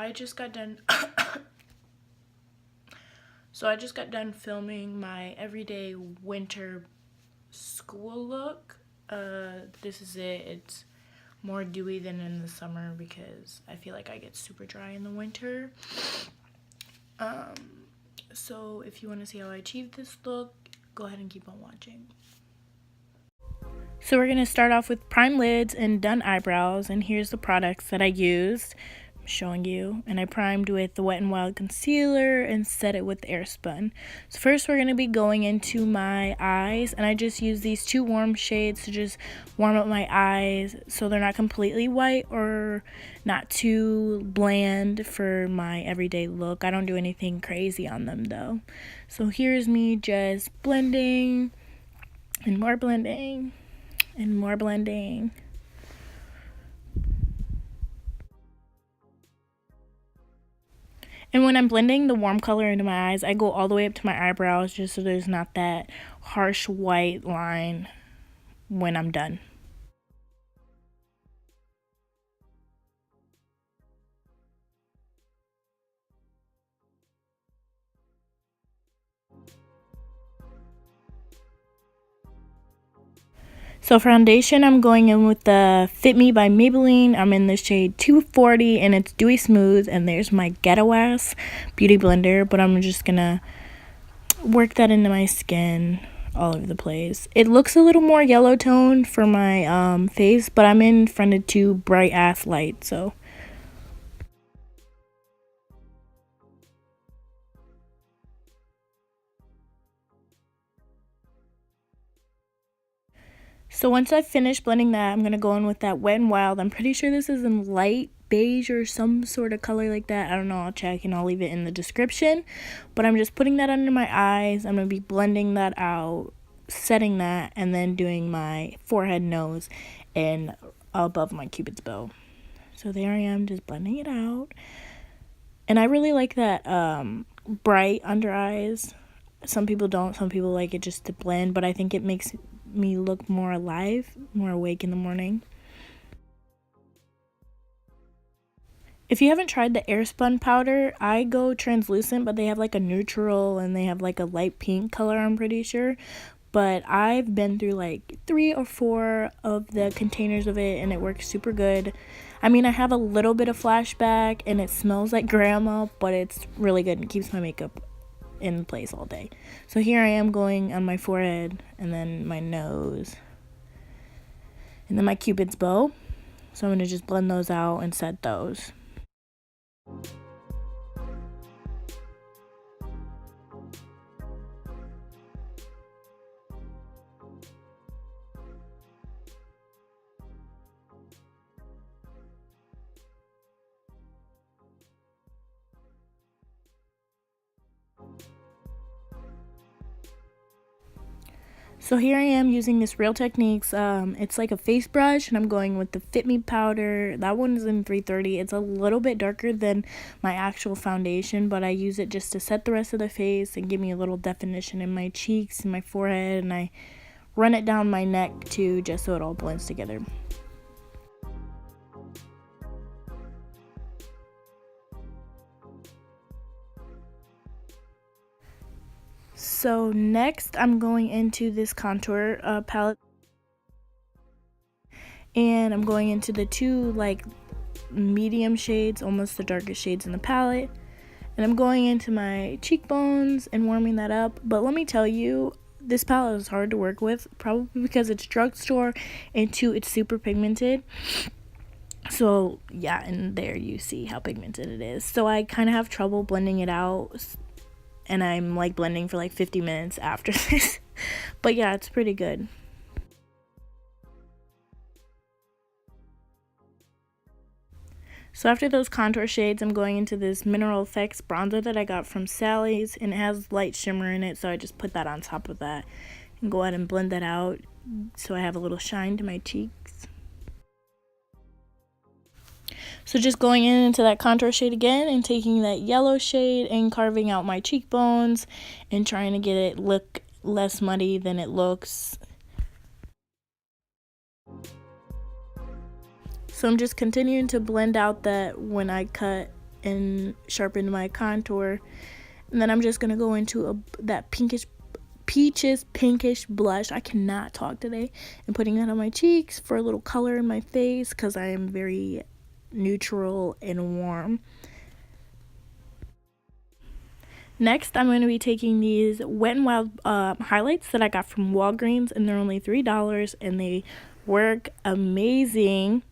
I just got done filming my everyday winter school look. This is it. It's more dewy than in the summer because I feel like I get super dry in the winter. So if you want to see how I achieved this look, go ahead and keep on watching. So we're going to start off with prime lids and done eyebrows, and here's the products that I used. I'm showing you, and I primed with the Wet n Wild concealer and set it with Airspun. So first we're going to be going into my eyes, and I just use these two warm shades to just warm up my eyes so they're not completely white or not too bland for my everyday look. I don't do anything crazy on them though. So here's me just blending and more blending and more blending. And when I'm blending the warm color into my eyes, I go all the way up to my eyebrows just so there's not that harsh white line when I'm done. So foundation, I'm going in with the Fit Me by Maybelline. I'm in the shade 240 and it's Dewy Smooth. And there's my Ghetto Ass Beauty Blender. But I'm just going to work that into my skin all over the place. It looks a little more yellow toned for my face. But I'm in front of two bright ass lights. So once I finish blending that, I'm going to go in with that Wet n Wild. I'm pretty sure this is in light beige or some sort of color like that. I don't know. I'll check and I'll leave it in the description. But I'm just putting that under my eyes. I'm going to be blending that out, setting that, and then doing my forehead, nose, and above my cupid's bow. So there I am just blending it out. And I really like that bright under eyes. Some people don't. Some people like it just to blend. But I think it makes me look more alive, more awake in the morning. If you haven't tried the Airspun powder, I go translucent, but they have like a neutral and they have like a light pink color, I'm pretty sure. But I've been through like 3 or 4 of the containers of it and it works super good. I mean, I have a little bit of flashback and it smells like grandma, but it's really good and keeps my makeup in place all day. So here I am going on my forehead and then my nose and then my cupid's bow. So I'm going to just blend those out and set those. So here I am using this Real Techniques, it's like a face brush, and I'm going with the Fit Me powder. That one is in 330. It's a little bit darker than my actual foundation, but I use it just to set the rest of the face and give me a little definition in my cheeks and my forehead, and I run it down my neck too, just so it all blends together. So next I'm going into this contour palette, and I'm going into the two like medium shades, almost the darkest shades in the palette, and I'm going into my cheekbones and warming that up. But let me tell you, this palette is hard to work with, probably because it's drugstore and 2, it's super pigmented. So yeah, and there you see how pigmented it is. So I kind of have trouble blending it out, and I'm like blending for like 50 minutes after this. But yeah, it's pretty good. So after those contour shades, I'm going into this Mineral Effects bronzer that I got from Sally's, and it has light shimmer in it, so I just put that on top of that and go ahead and blend that out so I have a little shine to my cheeks. So just going into that contour shade again and taking that yellow shade and carving out my cheekbones and trying to get it look less muddy than it looks. So I'm just continuing to blend out that when I cut and sharpen my contour. And then I'm just going to go into that peaches pinkish blush. I cannot talk today. And putting that on my cheeks for a little color in my face because I am very neutral and warm. Next, I'm going to be taking these Wet n Wild highlights that I got from Walgreens, and they're only $3, and they work amazing.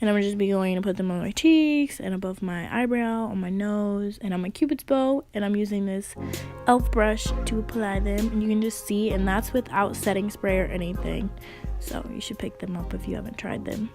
And I'm just be going to put them on my cheeks and above my eyebrow, on my nose, and on my cupid's bow. And I'm using this e.l.f. brush to apply them. And you can just see, and that's without setting spray or anything. So you should pick them up if you haven't tried them.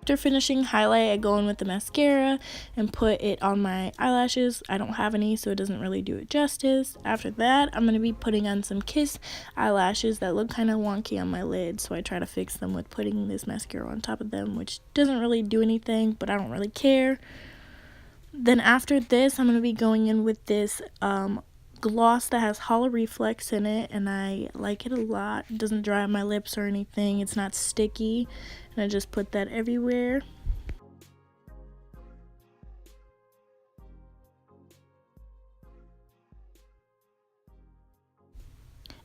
After finishing highlight, I go in with the mascara and put it on my eyelashes. I don't have any, so it doesn't really do it justice. After that, I'm going to be putting on some Kiss eyelashes that look kind of wonky on my lid, so I try to fix them with putting this mascara on top of them, which doesn't really do anything, but I don't really care. Then after this, I'm going to be going in with this gloss that has Holo Reflex in it, and I like it a lot. It doesn't dry on my lips or anything. It's not sticky, and I just put that everywhere.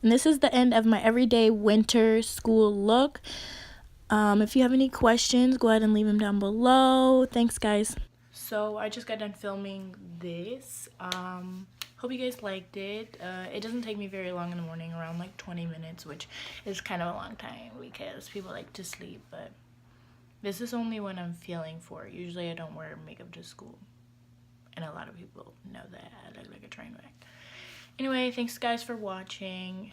And this is the end of my everyday winter school look. If you have any questions, go ahead and leave them down below. Thanks, guys. So I just got done filming this. Hope you guys liked it. It doesn't take me very long in the morning, around like 20 minutes, which is kind of a long time because people like to sleep, but this is only when I'm feeling for it. Usually I don't wear makeup to school, and a lot of people know that I look like a train wreck. Anyway, thanks guys for watching.